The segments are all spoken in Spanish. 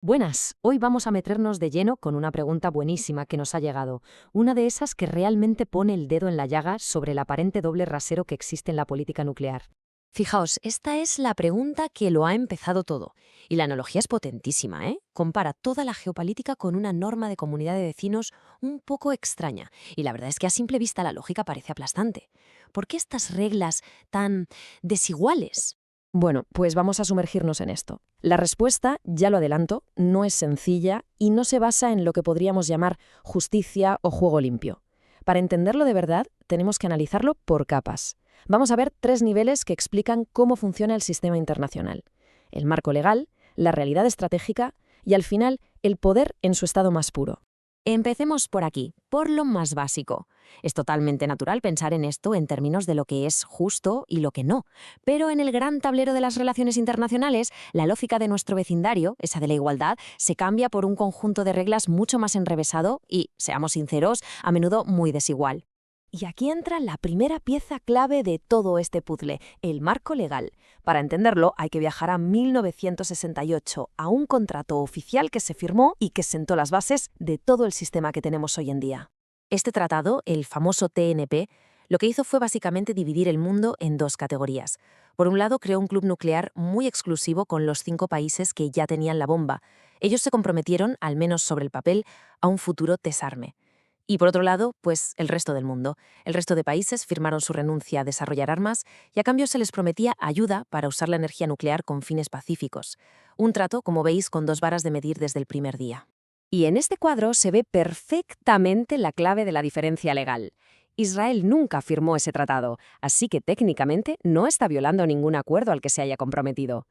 Buenas, hoy vamos a meternos de lleno con una pregunta buenísima que nos ha llegado, una de esas que realmente pone el dedo en la llaga sobre el aparente doble rasero que existe en la política nuclear. Fijaos, esta es la pregunta que lo ha empezado todo. Y la analogía es potentísima, ¿eh? Compara toda la geopolítica con una norma de comunidad de vecinos un poco extraña. Y la verdad es que a simple vista la lógica parece aplastante. ¿Por qué estas reglas tan desiguales? Bueno, pues vamos a sumergirnos en esto. La respuesta, ya lo adelanto, no es sencilla y no se basa en lo que podríamos llamar justicia o juego limpio. Para entenderlo de verdad, tenemos que analizarlo por capas. Vamos a ver tres niveles que explican cómo funciona el sistema internacional: el marco legal, la realidad estratégica y, al final, el poder en su estado más puro. Empecemos por aquí, por lo más básico. Es totalmente natural pensar en esto en términos de lo que es justo y lo que no. Pero en el gran tablero de las relaciones internacionales, la lógica de nuestro vecindario, esa de la igualdad, se cambia por un conjunto de reglas mucho más enrevesado y, seamos sinceros, a menudo muy desigual. Y aquí entra la primera pieza clave de todo este puzzle, el marco legal. Para entenderlo, hay que viajar a 1968, a un contrato oficial que se firmó y que sentó las bases de todo el sistema que tenemos hoy en día. Este tratado, el famoso TNP, lo que hizo fue básicamente dividir el mundo en dos categorías. Por un lado, creó un club nuclear muy exclusivo con los 5 países que ya tenían la bomba. Ellos se comprometieron, al menos sobre el papel, a un futuro desarme. Y por otro lado, pues el resto del mundo. El resto de países firmaron su renuncia a desarrollar armas y a cambio se les prometía ayuda para usar la energía nuclear con fines pacíficos. Un trato, como veis, con 2 varas de medir desde el primer día. Y en este cuadro se ve perfectamente la clave de la diferencia legal. Israel nunca firmó ese tratado, así que técnicamente no está violando ningún acuerdo al que se haya comprometido.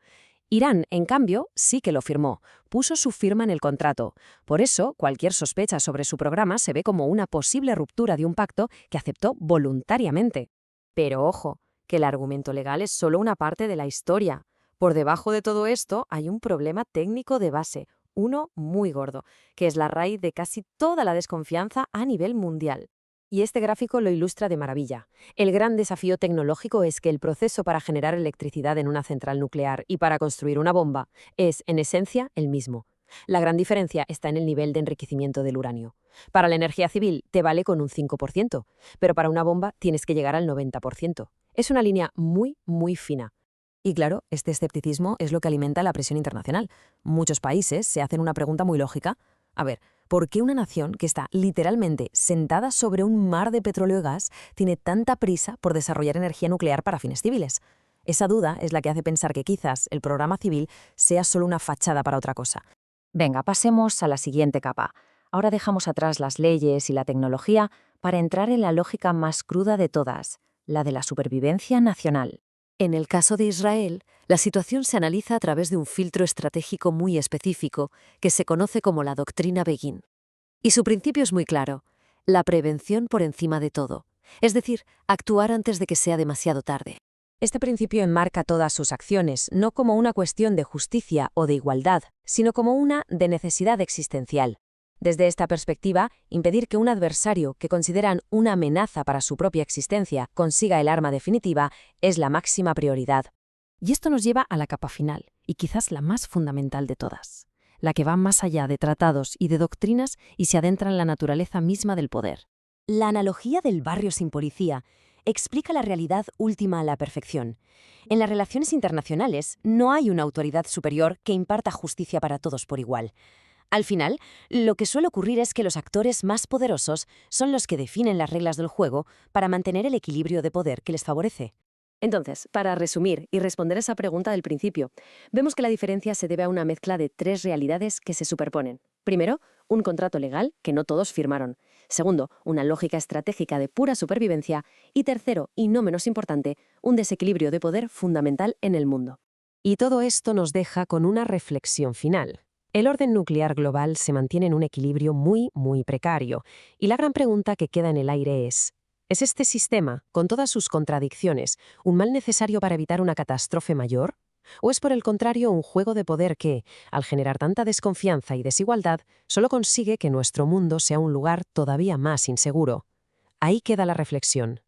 Irán, en cambio, sí que lo firmó, puso su firma en el contrato. Por eso, cualquier sospecha sobre su programa se ve como una posible ruptura de un pacto que aceptó voluntariamente. Pero ojo, que el argumento legal es solo una parte de la historia. Por debajo de todo esto hay un problema técnico de base, uno muy gordo, que es la raíz de casi toda la desconfianza a nivel mundial. Y este gráfico lo ilustra de maravilla. El gran desafío tecnológico es que el proceso para generar electricidad en una central nuclear y para construir una bomba es, en esencia, el mismo. La gran diferencia está en el nivel de enriquecimiento del uranio. Para la energía civil te vale con un 5%, pero para una bomba tienes que llegar al 90%. Es una línea muy, muy fina. Y claro, este escepticismo es lo que alimenta la presión internacional. Muchos países se hacen una pregunta muy lógica. A ver, ¿por qué una nación que está literalmente sentada sobre un mar de petróleo y gas tiene tanta prisa por desarrollar energía nuclear para fines civiles? Esa duda es la que hace pensar que quizás el programa civil sea solo una fachada para otra cosa. Venga, pasemos a la siguiente capa. Ahora dejamos atrás las leyes y la tecnología para entrar en la lógica más cruda de todas, la de la supervivencia nacional. En el caso de Israel, la situación se analiza a través de un filtro estratégico muy específico que se conoce como la doctrina Begin. Y su principio es muy claro: la prevención por encima de todo, es decir, actuar antes de que sea demasiado tarde. Este principio enmarca todas sus acciones, no como una cuestión de justicia o de igualdad, sino como una de necesidad existencial. Desde esta perspectiva, impedir que un adversario que consideran una amenaza para su propia existencia consiga el arma definitiva es la máxima prioridad. Y esto nos lleva a la capa final, y quizás la más fundamental de todas, la que va más allá de tratados y de doctrinas y se adentra en la naturaleza misma del poder. La analogía del barrio sin policía explica la realidad última a la perfección. En las relaciones internacionales no hay una autoridad superior que imparta justicia para todos por igual. Al final, lo que suele ocurrir es que los actores más poderosos son los que definen las reglas del juego para mantener el equilibrio de poder que les favorece. Entonces, para resumir y responder a esa pregunta del principio, vemos que la diferencia se debe a una mezcla de 3 realidades que se superponen. Primero, un contrato legal que no todos firmaron. Segundo, una lógica estratégica de pura supervivencia. Y tercero, y no menos importante, un desequilibrio de poder fundamental en el mundo. Y todo esto nos deja con una reflexión final. El orden nuclear global se mantiene en un equilibrio muy, muy precario, y la gran pregunta que queda en el aire ¿es este sistema, con todas sus contradicciones, un mal necesario para evitar una catástrofe mayor? ¿O es por el contrario un juego de poder que, al generar tanta desconfianza y desigualdad, solo consigue que nuestro mundo sea un lugar todavía más inseguro? Ahí queda la reflexión.